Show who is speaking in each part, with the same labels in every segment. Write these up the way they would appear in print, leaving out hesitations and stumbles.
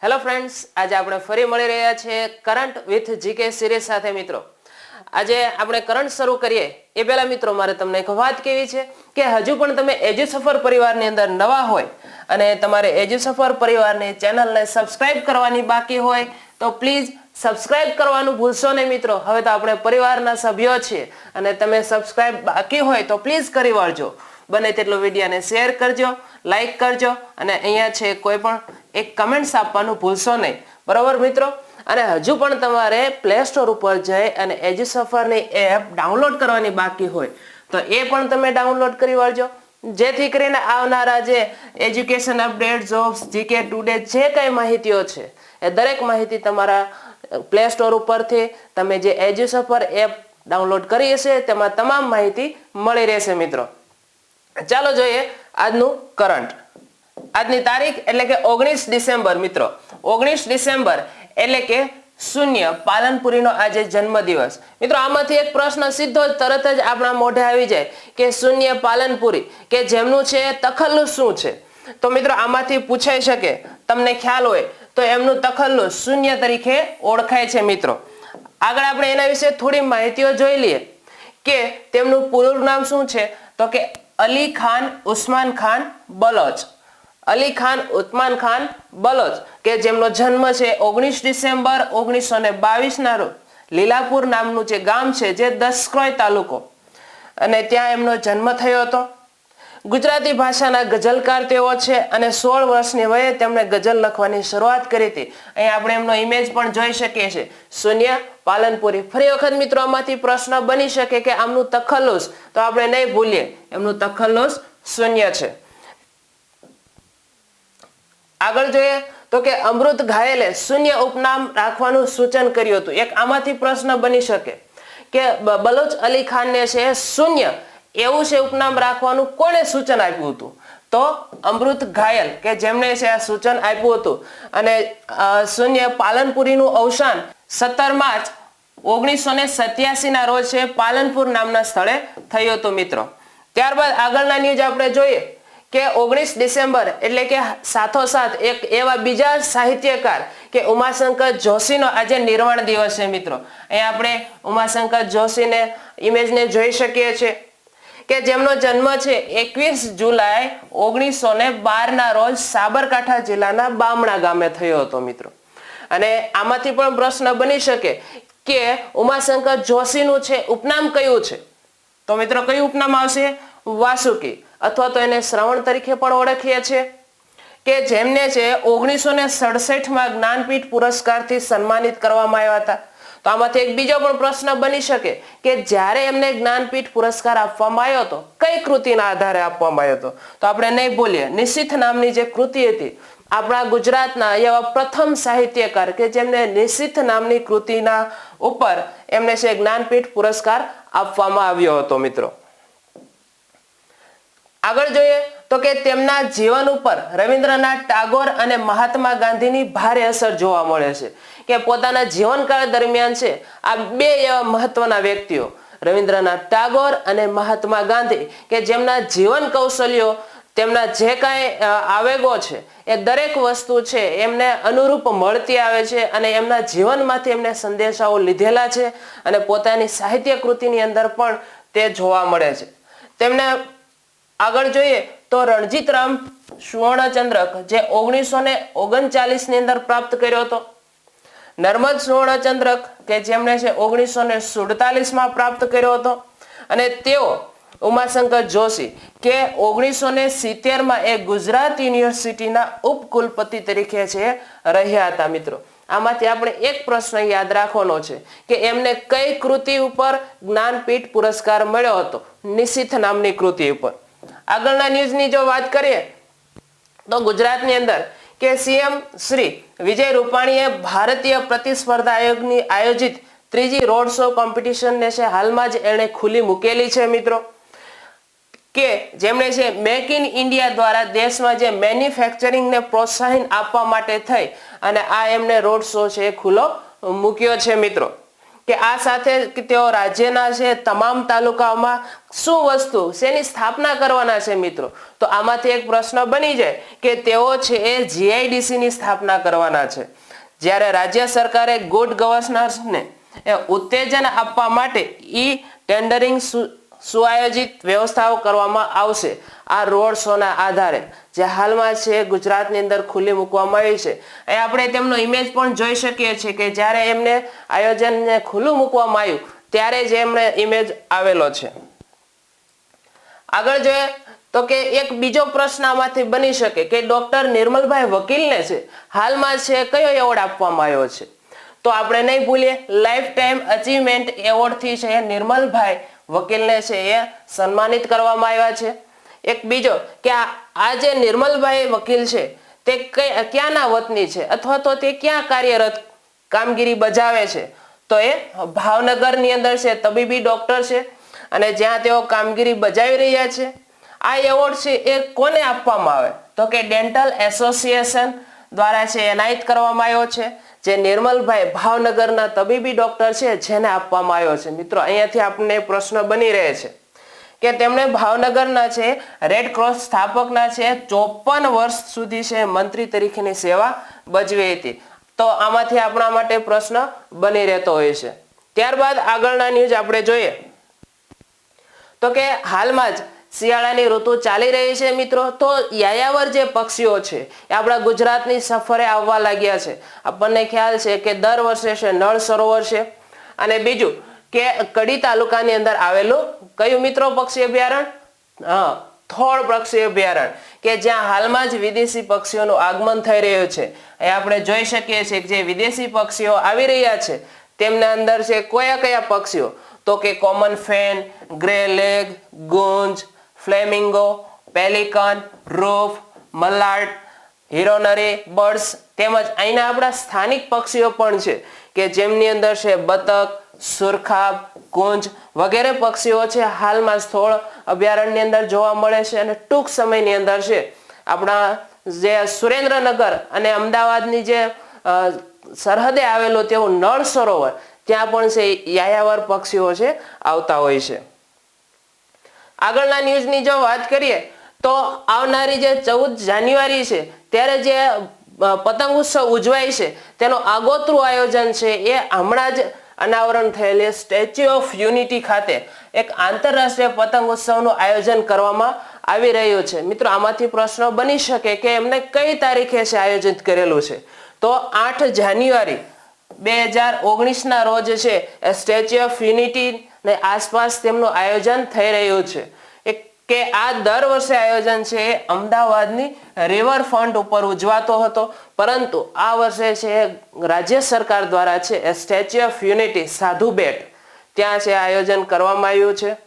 Speaker 1: Hello friends, આજે આપણે ફરી મળી રહ્યા છીએ કરંટ વિથ જીકે સિરીઝ સાથે મિત્રો. આજે આપણે કરંટ શરૂ કરીએ એ પહેલા મિત્રો મારે તમને એક વાત કહેવી છે કે હજુ પણ તમે એજ્યુસફર પરિવારની અંદર નવા હોય અને તમારે એજ્યુસફર પરિવારની ચેનલને સબસ્ક્રાઇબ કરવાની બાકી હોય તો પ્લીઝ સબસ્ક્રાઇબ કરવાનું ભૂલશો નહીં મિત્રો. હવે તો આપણે પરિવારના સભ્યો છીએ અને તમે સબસ્ક્રાઇબ બાકી હોય તો પ્લીઝ કરી વાળજો. બને તેટલો વિડીયોને શેર કરજો, લાઈક કરજો અને અહીંયા છે કોઈ પણ એક કમેન્ટ્સ આપવાનું ભૂલશો નહીં, બરાબર મિત્રો. અને હજુ પણ તમારે પ્લે સ્ટોર ઉપર જઈ અને એજ્યુસફરની એપ ડાઉનલોડ કરવાની બાકી હોય તો એ પણ તમે ડાઉનલોડ કરી વાળજો, જેથી કરીને આવનારા જે education update, jobs, GK today જે કઈ માહિતીઓ છે એ દરેક માહિતી તમારા પ્લે સ્ટોર ઉપરથી તમે જે એજ્યુસફર એપ ડાઉનલોડ કરી હશે તેમાં તમામ માહિતી મળી રહેશે મિત્રો. ચાલો જોઈએ આજનું કરંટ. આજની તારીખ એટલે કે 19 ડિસેમ્બર મિત્રો. 19 ડિસેમ્બર એટલે કે શૂન્ય પાલનપુરીનો આજે જન્મદિવસ મિત્રો. આમાંથી એક પ્રશ્ન સીધો જ તરત જ આપણા મોઢે આવી જાય કે શૂન્ય પાલનપુરી કે જેમનું છે તખલ્લુસ શું છે. તો મિત્રો આમાંથી પૂછાઈ શકે, તમને ખ્યાલ હોય તો એમનું તખલ્લુસ શૂન્ય તરીકે ઓળખાય છે મિત્રો. આગળ આપણે એના વિશે થોડી માહિતીઓ જોઈ લઈએ કે તેમનું પૂરું નામ શું છે. તો કે અલી ખાન ઉસ્માન ખાન બલોચ. અલી ખાન ઉસ્માન ખાન બલોચ કે જેમનો જન્મ છે 19 ડિસેમ્બર 1922 ના રોજ લીલાપુર નામનું જે ગામ છે જે દસક્રોઈ તાલુકો અને ત્યાં એમનો જન્મ થયો હતો. ગુજરાતી ભાષાના ગઝલકાર તેઓ છે અને 16 વર્ષની વયે તેમણે ગઝલ લખવાની શરૂઆત કરી હતી. અહીં આપણે એમનો ઇમેજ પણ જોઈ શકીએ છીએ, શૂન્ય પાલનપુરી. ફરી વખત મિત્રો આમાંથી પ્રશ્ન બની શકે કે આમનું તખલ્લુસ, તો આપણે નહીં ભૂલીએ એમનું તખલ્લુસ શૂન્ય છે. આગળ જોઈએ તો કે અમૃત ઘાયલે શૂન્ય ઉપનામ રાખવાનું સૂચન કર્યું હતું. એક આમાંથી પ્રશ્ન બની શકે કે બલોચ અલી ખાનને છે શૂન્ય એવું છે ઉપનામ રાખવાનું કોણે સૂચન આપ્યું હતું. તો અમૃત ઘાયલ કે જેમણે છે આ સૂચન આપ્યું હતું. અને શૂન્ય પાલનપુરીનું અવસાન 17 માર્ચ 1987 ના રોજ છે પાલનપુર નામના સ્થળે થયું હતું મિત્રો. ત્યારબાદ આગળના ન્યૂઝ આપણે જોઈએ કે 19 ડિસેમ્બર એટલે કે સાથોસાથ એક એવા બીજા સાહિત્યકાર કે ઉમાશંકર જોશીનો આજે નિર્વાણ દિવસ છે મિત્રો. અહીં આપણે ઉમાશંકર જોશીને ઇમેજને જોઈ શકીએ છીએ કે જેમનો જન્મ છે 21 જુલાઈ 1912 ના રોજ સાબરકાંઠા જિલ્લાના બામણા ગામે થયો હતો મિત્રો. અને આમાંથી પણ પ્રશ્ન બની શકે કે ઉમાશંકર જોશીનું છે ઉપનામ કયું છે. તો મિત્રો કયું ઉપનામ આવશે? વાસુકી, અથવા તો એને શ્રવણ તરીકે પણ ઓળખીએ છીએ, કે જેમને છે 1967 માં જ્ઞાનપીઠ પુરસ્કારથી સન્માનિત કરવામાં આવ્યા હતા. તો આમાંથી એક બીજો પણ પ્રશ્ન બની શકે કે જ્યારે એમને જ્ઞાનપીઠ પુરસ્કાર આપવામાં આવ્યો હતો કઈ કૃતિના આધારે આપવામાં આવ્યો હતો. તો આપણે નહીં ભૂલીએ નિશીથ નામની જે કૃતિ હતી, આપણા ગુજરાતના એવા પ્રથમ સાહિત્યકાર કે જેમને નિશીથ નામની કૃતિના ઉપર એમને છે જ્ઞાનપીઠ પુરસ્કાર આપવામાં આવ્યો હતો મિત્રો. આગળ જોઈએ તો કે તેમના જીવન ઉપર રવિન્દ્રનાથ ટાગોર અને મહાત્મા ગાંધીની ભારે અસર જોવા મળે છે. કે પોતાના જીવનકાળ દરમિયાન છે આ બે એવા મહત્વના વ્યક્તિઓ રવિન્દ્રનાથ ટાગોર અને મહાત્મા ગાંધી કે જેમના જીવન કૌશલ્યો, તેમના જે કાંઈ આવેગો છે એ દરેક વસ્તુ છે એમને અનુરૂપ મળતી આવે છે અને એમના જીવનમાંથી એમને સંદેશાઓ લીધેલા છે અને પોતાની સાહિત્ય કૃતિની અંદર પણ તે જોવા મળે છે. તેમને આગળ જોઈએ તો રણજીતરામ સુવર્ણચંદ્રક જે 1939 ની અંદર પ્રાપ્ત કર્યો હતો. નર્મદ સુવર્ણચંદ્રક કે જેમણે છે 1947 માં પ્રાપ્ત કર્યો હતો. અને તેઓ ઉમાશંકર જોશી કે 1970 માં એ ગુજરાત યુનિવર્સિટીના ઉપકુલપતિ તરીકે છે રહ્યા હતા મિત્રો. આમાંથી આપણે એક પ્રશ્ન યાદ રાખવાનો છે કે એમને કઈ કૃતિ ઉપર જ્ઞાનપીઠ પુરસ્કાર મળ્યો હતો? નિશીથ નામની કૃતિ ઉપર. આગળના ન્યૂઝની જો વાત કરીએ તો ગુજરાતની અંદર કે સીએમ શ્રી વિજય રૂપાણીએ ભારતીય પ્રતિસ્પર્ધા આયોગની આયોજિત ત્રીજી રોડ શો કોમ્પિટિશનને છે હાલમાં જ એણે ખુલ્લી મૂકેલી છે મિત્રો. કે જેમણે છે મેક ઇન ઇન્ડિયા દ્વારા દેશમાં જે મેન્યુફેક્ચરિંગને પ્રોત્સાહન આપવા માટે થઈ અને આ એમને રોડ શો છે ખુલ્લો મૂક્યો છે મિત્રો. કે આ સાથે તેઓ રાજ્યના છે તમામ તાલુકાઓમાં શું વસ્તુ શેની સ્થાપના કરવાના છે મિત્રો? તો આમાંથી એક પ્રશ્ન બની જાય કે તેઓ છે એ જીઆઈડીસી ની સ્થાપના કરવાના છે. જ્યારે રાજ્ય સરકારે ગુડ ગવર્નન્સને ઉત્તેજન આપવા માટે ટેન્ડરિંગ સુઆયોજિત વ્યવસ્થાઓ કરવામાં આવશે. આ રોડ શો ના આધારે જે હાલમાં છે ગુજરાતની અંદર ખુલ્લી મૂકવામાં આવી છે. અહીં આપણે તેમનો ઇમેજ પણ જોઈ શકીએ છીએ કે જ્યારે એમને આયોજનને ખુલ્લું મૂકવામાં આવ્યું ત્યારે જ એમને ઇમેજ આવેલો છે. આગળ જોઈએ તો કે એક બીજો પ્રશ્ન આમાંથી બની શકે કે ડોક્ટર નિર્મલભાઈ વકીલને છે હાલમાં છે કયો એવોર્ડ આપવામાં આવ્યો છે? તો આપણે નહીં ભૂલીએ લાઈફ ટાઈમ અચીવમેન્ટ એવોર્ડ થી છે નિર્મલભાઈ વકીલને છે એ સન્માનિત કરવામાં આવ્યા છે. એક બીજો કે આ જે નિર્મલભાઈ વકીલ છે તે ક્યાંના વતની છે અથવા તો તે ક્યાં કાર્યરત કામગીરી બજાવે છે? તો એ ભાવનગરની અંદર છે તબીબી ડોક્ટર છે અને જ્યાં તેઓ કામગીરી બજાવી રહ્યા છે. આ એવોર્ડ છે એ કોને આપવામાં આવે? તો કે ડેન્ટલ એસોસિએશન દ્વારા છે એનાયત કરવામાં આવ્યો છે. જે નિર્મલભાઈ ભાવનગરના તબીબી ડોક્ટર છે જેને આપવામાં આવ્યો છે. મિત્રો અહીંયાથી આપણને પ્રશ્ન બની રહે છે કે તેમણે ભાવનગરના છે રેડ ક્રોસ સ્થાપકના છે 54 વર્ષ સુધી છે મંત્રી તરીકેની સેવા બજવી હતી. તો આમાંથી આપણા માટે પ્રશ્ન બની રહેતો હોય છે. ત્યારબાદ આગળના ન્યૂઝ આપણે જોઈએ તો કે હાલમાં જ શિયાળાની ઋતુ ચાલી રહી છે મિત્રો. તો યાયાવર જે પક્ષીઓ છે એ આપણા ગુજરાતની સફરે આવવા લાગ્યા છે. આપણને ખ્યાલ છે કે દર વર્ષે છે નળ સરોવર છે અને બીજું કે કડી તાલુકાની અંદર આવેલું કયું મિત્રો પક્ષી અભયારણ્ય? થોળ પક્ષી અભયારણ્ય કે જ્યાં હાલમાં જ વિદેશી પક્ષીઓનું આગમન થઈ રહ્યું છે. એ આપણે જોઈ શકીએ છીએ કે જે વિદેશી પક્ષીઓ આવી રહ્યા છે તેમના અંદર છે કયા કયા પક્ષીઓ? તો કે કોમન ફેન, ગ્રે લેગ, ગુંજ, flamingo, pelican, ruff, mallard, heronry birds તેમજ અહીંના આપણા સ્થાનિક પક્ષીઓ પણ છે કે જેમની અંદર છે બતક, સુરખાબ, કુંજ વગેરે પક્ષીઓ છે હાલમાં સ્થળ અભયારણ્યની અંદર જોવા મળે છે. અને ટૂંક સમયની અંદર છે આપણા જે સુરેન્દ્રનગર અને અમદાવાદની જે સરહદે આવેલું તેવું નળ સરોવર ત્યાં પણ છે યાયાવર પક્ષીઓ છે આવતા હોય છે. આગળના ન્યૂઝની જો વાત કરીએ તો આવનારી જે 14 જાન્યુઆરી છે ત્યારે જે પતંગ ઉત્સવ ઉજવાય છે તેનું આગોતરું આયોજન છે એ હમણાં જ અનાવરણ થયેલી સ્ટેચ્યુ ઓફ યુનિટી ખાતે એક આંતરરાષ્ટ્રીય પતંગ ઉત્સવનું આયોજન કરવામાં આવી રહ્યું છે. મિત્રો આમાંથી પ્રશ્ન બની શકે કે એમને કઈ તારીખે છે આયોજિત કરેલું છે? તો 8 જાન્યુઆરી 2019 ના રોજ છે સ્ટેચ્યુ ઓફ યુનિટી ને આસપાસ તેમનું આયોજન થઈ રહ્યું છે. કે આ દર વર્ષે આયોજન છે અમદાવાદની રિવરફ્રન્ટ ઉપર ઉજવાતો હતો, પરંતુ આ વર્ષે છે રાજ્ય સરકાર દ્વારા છે સ્ટેચ્યુ ઓફ યુનિટી સાધુ બેટ ત્યાં છે આયોજન કરવામાં આવ્યું છે.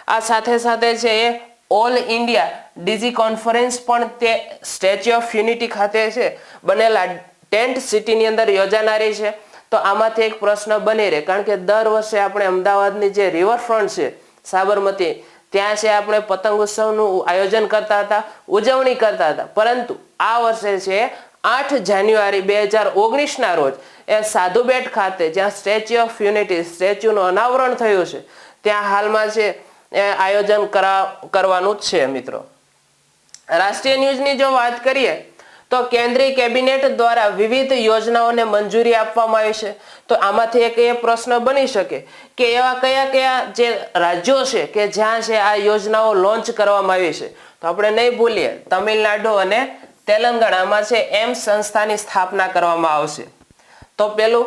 Speaker 1: આ સાથે સાથે છે એ ઓલ ઇન્ડિયા ડીજી કોન્ફરન્સ પણ તે સ્ટેચ્યુ ઓફ યુનિટી ખાતે છે બનેલા ટેન્ટ સિટીની અંદર યોજાનારી છે. તો આમાંથી એક પ્રશ્ન બની રહે, કારણ કે દર વર્ષે આપણે અમદાવાદની જે રિવરફ્રન્ટ છે સાબરમતી ત્યાં છે આપણે પતંગ ઉત્સવનું આયોજન કરતા હતા, ઉજવણી કરતા હતા, પરંતુ આ વર્ષે છે 8 જાન્યુઆરી 2019 ના રોજ એ સાધુ બેટ ખાતે જ્યાં સ્ટેચ્યુ ઓફ યુનિટી સ્ટેચ્યુનું અનાવરણ થયું છે ત્યાં હાલમાં છે એ આયોજન કરવાનું જ છે. મિત્રો રાષ્ટ્રીય ન્યૂઝની જો વાત કરીએ તો કેન્દ્રીય કેબિનેટ દ્વારા વિવિધ યોજનાઓને મંજૂરી આપવામાં આવી છે. તો આમાંથી એક એ પ્રશ્ન બની શકે કે એવા કયા કયા જે રાજ્યો છે કે જ્યાં છે આ યોજનાઓ લોન્ચ કરવામાં આવી છે? તો આપણે નહીં ભૂલીએ તમિલનાડુ અને તેલંગાણામાં છે એમ્સ સંસ્થાની સ્થાપના કરવામાં આવશે. તો પેલું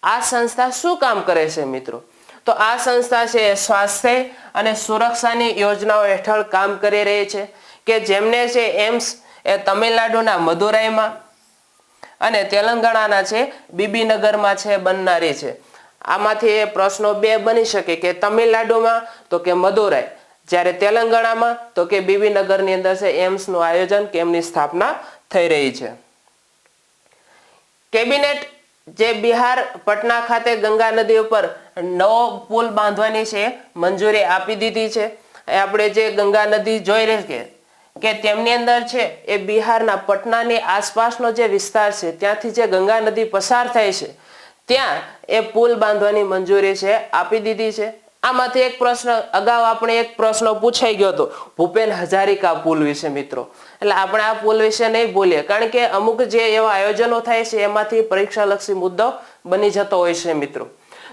Speaker 1: આ સંસ્થા શું કામ કરે છે મિત્રો? તો આ સંસ્થા છે સ્વાસ્થ્ય અને સુરક્ષાની યોજનાઓ હેઠળ કામ કરી રહી છે કે જેમને છે એમ્સ એ તમિલનાડુના મદુરાઈમાં અને તેલંગાણાના છે બીબીનગરમાં છે બનનારી છે. આમાંથી એ પ્રશ્નો બે બની શકે કે તમિલનાડુમાં તો કે મદુરાઈ, જ્યારે તેલંગાણામાં તો કે બીબીનગરની અંદર છે એમ્સનું આયોજન કે એમની સ્થાપના થઈ રહી છે. કેબિનેટ જે બિહાર પટના ખાતે ગંગા નદી ઉપર નવો પુલ બાંધવાની છે મંજૂરી આપી દીધી છે. આપણે જે ગંગા નદી જોઈ રહી કે તેમની અંદર છે એ બિહારના પટનાની આસપાસનો જે વિસ્તાર છે ત્યાંથી જે ગંગા નદી પસાર થાય છે ત્યાં એ પુલ બાંધવાની મંજૂરી છે આપી દીધી છે. આમાંથી એક પ્રશ્ન અગાઉ આપણે એક પ્રશ્ન પૂછાઈ ગયો હતો ભૂપેન હજારિકા પુલ વિશે મિત્રો. એટલે આપણે આ પુલ વિશે નહીં બોલીએ કારણ કે અમુક જે એવા આયોજનો થાય છે એમાંથી પરીક્ષાલક્ષી મુદ્દો બની જતો હોય છે મિત્રો.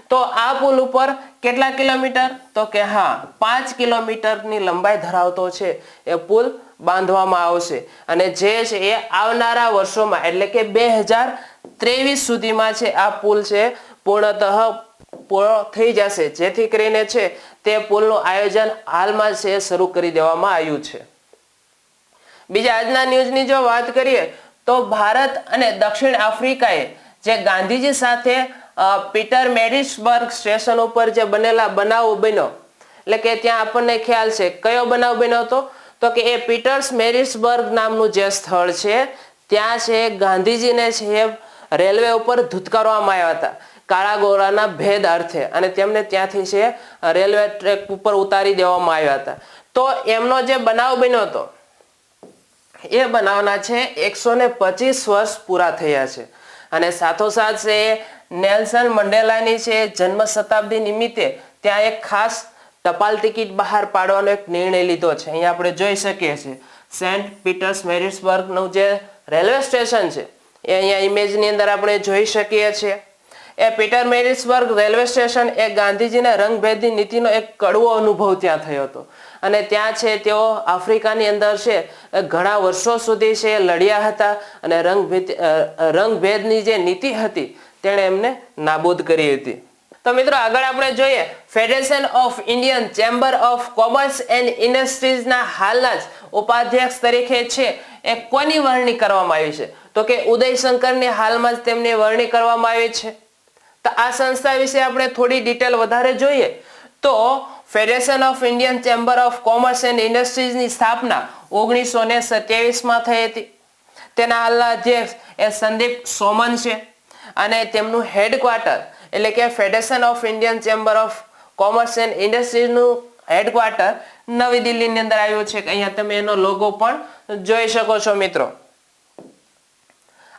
Speaker 1: તો આ પુલ ઉપર કેટલા કિલોમીટર? તો કે હા 5 કિલોમીટરની લંબાઈ ધરાવતો છે એ પુલ બાંધવામાં આવશે અને જે છે એ આવનારા વર્ષોમાં એટલે કે 2023 સુધીમાં છે આ પુલ છે પૂર્ણતઃ પૂરો થઈ જશે, જેથી કરીને છે તે પુલનું આયોજન હાલમાં છે શરૂ કરી દેવામાં આવ્યું છે. બીજા આજના ન્યૂઝની જો વાત કરીએ તો ભારત અને દક્ષિણ આફ્રિકાએ જે ગાંધીજી સાથે પીટર મેરિટ્સબર્ગ સ્ટેશન ઉપર જે બનેલા બનાવ બન્યો, એટલે કે ત્યાં આપણને ખ્યાલ છે કયો બનાવ બન્યો હતો તો કે એ પીટર્સ મેરિટ્સબર્ગ નામનું જે સ્થળ છે ત્યાં છે ગાંધીજીને છે રેલવે ઉપર ધુતકારવામાં આવ્યા હતા કાળા ગોરાના ભેદ અર્થે અને તેમને ત્યાંથી છે રેલવે ટ્રેક ઉપર ઉતારી દેવામાં આવ્યા હતા. તો એમનો જે બનાવ બન્યો હતો એ બનાવના છે 125 વર્ષ પૂરા થયા છે અને સાથોસાથ છે નેલ્સન મંડેલાની છે જન્મ શતાબ્દી નિમિત્તે ત્યાં એક ખાસ ટપાલ ટિકિટ બહાર પાડવાનો એક નિર્ણય લીધો છે. અહીંયા આપણે જોઈ શકીએ છીએ સેન્ટ પીટર્સ મેરિટ્સબર્ગનું જે રેલવે સ્ટેશન છે એ અહીંયા ઇમેજની અંદર આપણે જોઈ શકીએ છીએ. એ પીટર મેરિટ્સબર્ગ રેલવે સ્ટેશન એ ગાંધીજીના રંગભેદની નીતિનો એક કડવો અનુભવ ત્યાં થયો હતો અને ત્યાં છે તેઓ આફ્રિકાની અંદર છે ઘણા વર્ષો સુધી છે લડ્યા હતા અને રંગભેદની જે નીતિ હતી તેણે એમને નાબૂદ કરી હતી. તો મિત્રો આગળ આપણે જોઈએ federation of Indian chamber of commerce and ઇન્ડસ્ટ્રીઝના હાલના જ ઉપાધ્યક્ષ તરીકે છે એ કોની વરણી કરવામાં આવી છે તો કે ઉદયશંકરની હાલમાં જ તેમની વરણી કરવામાં આવી છે. તો આ સંસ્થા વિશે આપણે થોડી ડિટેલ વધારે જોઈએ તો federation of Indian chamber of commerce and ઇન્ડસ્ટ્રીઝની સ્થાપના 1927માં થઈ હતી. તેના હાલના અધ્યક્ષ એ સંદીપ સોમન છે અને તેમનું હેડક્વાર્ટર એટલે કે federation of Indian chamber of commerce and ઇન્ડસ્ટ્રીઝનું હેડક્વાર્ટર નવી દિલ્હીની અંદર આવ્યું છે. અહીંયા તમે એનો લોગો પણ જોઈ શકો છો મિત્રો.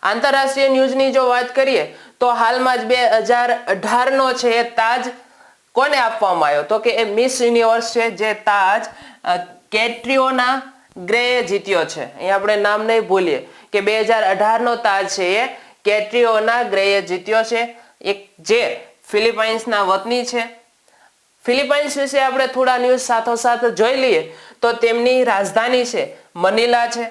Speaker 1: આંતરરાષ્ટ્રીય ન્યૂઝની જો વાત કરીએ તો હાલમાં જ 2018નો છે એ તાજ કોને આપવામાં આવ્યો તો કે એ મિસ યુનિવર્સ છે જે તાજ કેટ્રિયોના ગ્રેએ જીત્યો છે. અહીંયા આપણે નામ નહીં ભૂલીએ કે 2018નો તાજ છે એ કેટ્રિયોના ગ્રેએ જીત્યો છે, એક જે ફિલિપાઇન્સના વતની છે. ફિલિપાઇન્સ વિશે આપણે થોડા ન્યૂઝ સાથોસાથ જોઈ લઈએ તો તેમની રાજધાની છે મનીલા છે,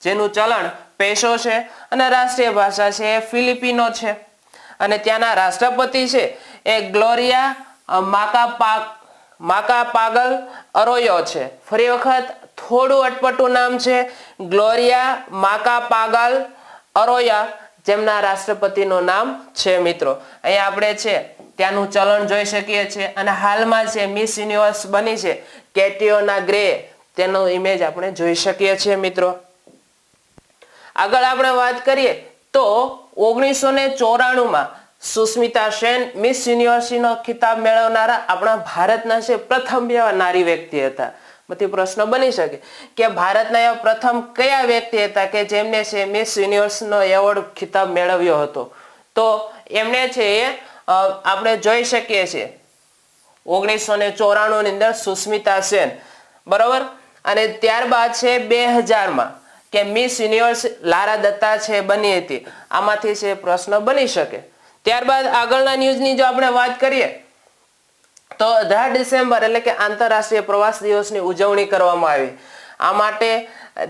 Speaker 1: જેનું ચલણ પેસો છે અને રાષ્ટ્રીય ભાષા છે એ ફિલિપિનો છે અને ત્યાંના રાષ્ટ્રપતિ છે એ ગ્લોરિયા માકાપાગલ અરોયો છે. ફરી વખત થોડું અટપટું નામ છે ગ્લોરિયા માકાપાગલ અરોયા, જેમના રાષ્ટ્રપતિનું નામ છે મિત્રો. અહીંયા આપણે છે ત્યાંનું ચલણ જોઈ શકીએ છીએ અને હાલમાં છે મિસ યુનિવર્સ બની છે કેટ્રિયોના ગ્રે, તેનો ઇમેજ આપણે જોઈ શકીએ છીએ મિત્રો. આગળ આપણે વાત કરીએ તો 1994માં સુસ્મિતા સેન મિસ યુનિવર્સિટીનો ખિતાબ મેળવનારા આપણા ભારતના છે પ્રથમ એવા નારી વ્યક્તિ હતા. બધી પ્રશ્ન બની શકે કે ભારતના એવા પ્રથમ કયા વ્યક્તિ હતા કે જેમને છે મિસ યુનિવર્સનો એવોર્ડ ખિતાબ મેળવ્યો હતો. તો એમને છે એ આપણે જોઈ શકીએ છીએ 1994 ની અંદર સુસ્મિતા સેન, બરોબર. અને ત્યારબાદ છે 2000માં કે મિસ યુનિવર્સ લારા દત્તા છે બની હતી. આમાંથી છે પ્રશ્ન બની શકે. ત્યારબાદ આગળના ન્યૂઝની જો આપણે વાત કરીએ તો 18 ડિસેમ્બર એટલે કે આંતરરાષ્ટ્રીય પ્રવાસ દિવસની ઉજવણી કરવામાં આવી. આ માટે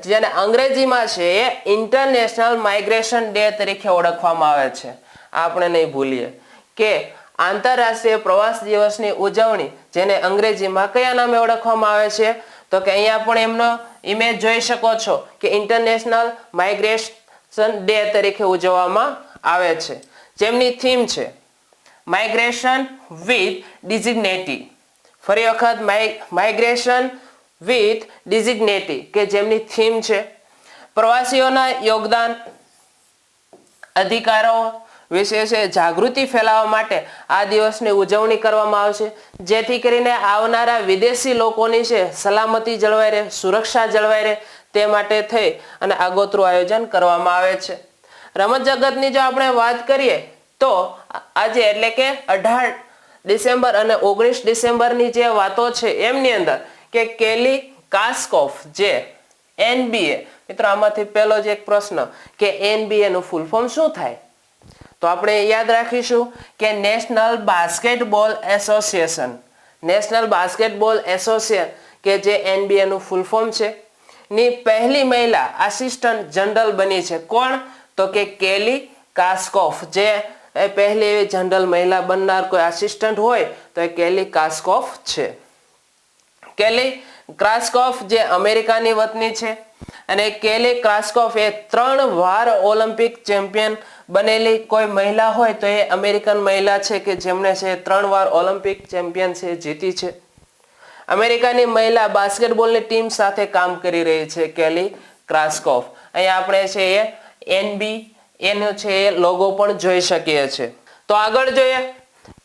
Speaker 1: જેને અંગ્રેજીમાં છે એ ઇન્ટરનેશનલ માઇગ્રેશન ડે તરીકે ઓળખવામાં આવે છે. આપણે નહીં ભૂલીએ કે આંતરરાષ્ટ્રીય પ્રવાસ દિવસની ઉજવણી જેને અંગ્રેજીમાં કયા નામે ઓળખવામાં આવે છે તો કે અહીંયા પણ એમનો ઇમેજ જોઈ શકો છો કે ઇન્ટરનેશનલ માઇગ્રેશન ડે તરીકે ઉજવવામાં આવે છે, જેમની થીમ છે માઇગ્રેશન વિથ ડિઝિગ્નેટી. ફરી વખત માઇગ્રેશન વિથ ડિઝિગ્નેટી કે જેમની થીમ છે પ્રવાસીઓના યોગદાન અધિકારો વિશે છે જાગૃતિ ફેલાવવા માટે આ દિવસની ઉજવણી કરવામાં આવશે, જેથી કરીને આવનારા વિદેશી લોકોની છે સલામતી જળવાઈ રહે, સુરક્ષા જળવાઈ રહે તે માટે થઈ અને આગોતરું આયોજન કરવામાં આવે છે. રમત જગતની જો આપણે વાત કરીએ તો આજે એટલે કે 18 ડિસેમ્બર અને 19 ડિસેમ્બરની જે વાતો છે એમની અંદર કે કેલી કાસ્કોફ જે NBA, મિત્રો આમાંથી પહેલો જ એક પ્રશ્ન કે NBA નું ફૂલ ફોર્મ શું થાય? તો આપણે યાદ રાખીશું કે national basketball association, national basketball association કે જે NBA નું ફૂલ ફોર્મ છે ની પહેલી મહિલા આસિસ્ટન્ટ જનરલ બની છે. કોણ? તો કે કેલી કાસ્કોફ, જે પહેલી એવી જનરલ મહિલા બનનાર કોઈ આસિસ્ટન્ટ હોય તો એ કેલી કાસ્કોફ છે. કેલી ક્રાસ્કોફ જે અમેરિકાની વતની છે અને કેલી ક્રાસ્કોફ એ 3 વાર ઓલિમ્પિક ચેમ્પિયન બનેલી કોઈ મહિલા હોય તો એ અમેરિકન મહિલા છે કે જેમણે છે 3 વાર ઓલિમ્પિક ચેમ્પિયન છે જીતી છે. અમેરિકાની મહિલા બાસ્કેટબોલની ટીમ સાથે કામ કરી રહી છે કેલી ક્રાસ્કોફ. અહીંયા આપણે છે એ NBA એનો છે એ લોગો પણ જોઈ શકીએ છીએ. તો આગળ જોઈએ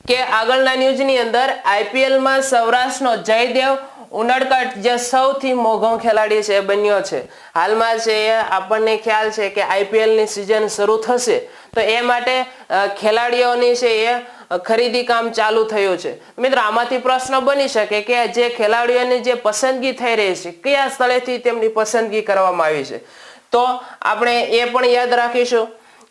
Speaker 1: કે આગળના ન્યૂઝની અંદર IPL માં સૌરાષ્ટ્રનો જયદેવ ઉનડકટ જે સૌથી મોંઘો ખેલાડી છે એ બન્યો છે. હાલમાં છે એ આપણને ખ્યાલ છે કે IPL ની સિઝન શરૂ થશે તો એ માટે ખેલાડીઓની છે એ ખરીદી કામ ચાલુ થયું છે. મિત્રો આમાંથી પ્રશ્ન બની શકે કે જે ખેલાડીઓની જે પસંદગી થઈ રહી છે કયા સ્થળેથી તેમની પસંદગી કરવામાં આવી છે, તો આપણે એ પણ યાદ રાખીશું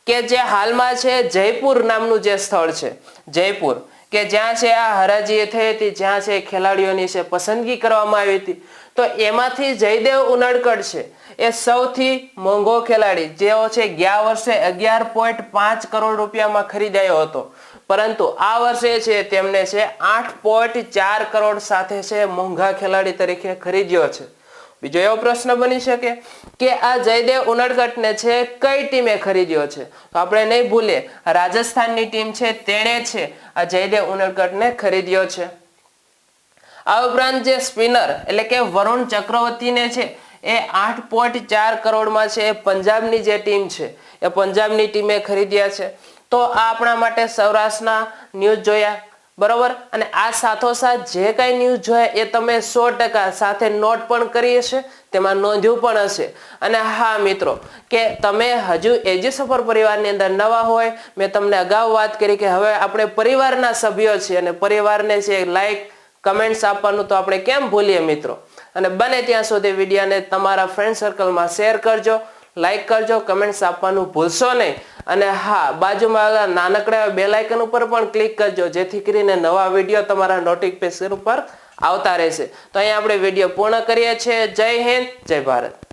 Speaker 1: કે જે હાલમાં છે જયપુર નામનું જે સ્થળ છે, જયપુર કે જ્યાં છે આ હરાજી થઈ હતી, જ્યાં છે ખેલાડીઓની છે પસંદગી કરવામાં આવી હતી, તો એમાંથી જયદેવ ઉનડકટ છે એ સૌથી મોંઘો ખેલાડી જેઓ છે ગયા વર્ષે 11.5 કરોડ રૂપિયામાં ખરીદાયો હતો, પરંતુ આ વર્ષે છે તેમને છે 8.4 કરોડ સાથે છે મોંઘા ખેલાડી તરીકે ખરીદ્યો છે. બીજો એવો પ્રશ્ન બની શકે કે આ જયદેવ ઉનડકટને છે કઈ ટીમે ખરીદ્યો છે? તો આપણે નહીં ભૂલીએ રાજસ્થાનની ટીમ છે તેણે છે આ જયદેવ ઉનડકટને ખરીદ્યો છે. આ ઉપરાંત જે સ્પિનર એટલે કે વરુણ ચક્રવર્તીને છે એ 8.4 કરોડમાં છે પંજાબની જે ટીમ છે એ પંજાબની ટીમે ખરીદ્યા છે. તો આ આપણા માટે સૌરાષ્ટ્રના ન્યૂઝ જોયા, બરોબર. અને આ સાથોસાથ જે કઈ ન્યૂઝ જોયા એ તમે 100% સાથે નોટ પણ કરી હશે, તેમાં નોંધ્યું પણ હશે. અને હા મિત્રો, કે તમે હજુ એજી સફર પરિવારની અંદર નવા હોય, મેં તમને અગાઉ વાત કરી કે હવે આપણે પરિવારના સભ્યો છીએ અને પરિવારને છે લાઈક કમેન્ટ્સ આપવાનું તો આપણે કેમ ભૂલીએ મિત્રો. અને બને ત્યાં સુધી વિડીયોને તમારા ફ્રેન્ડ સર્કલમાં શેર કરજો, લાઈક કરજો, કમેન્ટ્સ આપવાનું ભૂલશો નહીં. અને હા, બાજુમાં નાનકડા બેલ આઇકન ઉપર પણ ક્લિક કરજો જેથી કરીને નવા વિડીયો તમારા નોટિફિકેશન ઉપર આવતા રહેશે. તો અહીંયા આપણે વિડીયો પૂર્ણ કરીએ છીએ. જય હિન્દ, જય ભારત.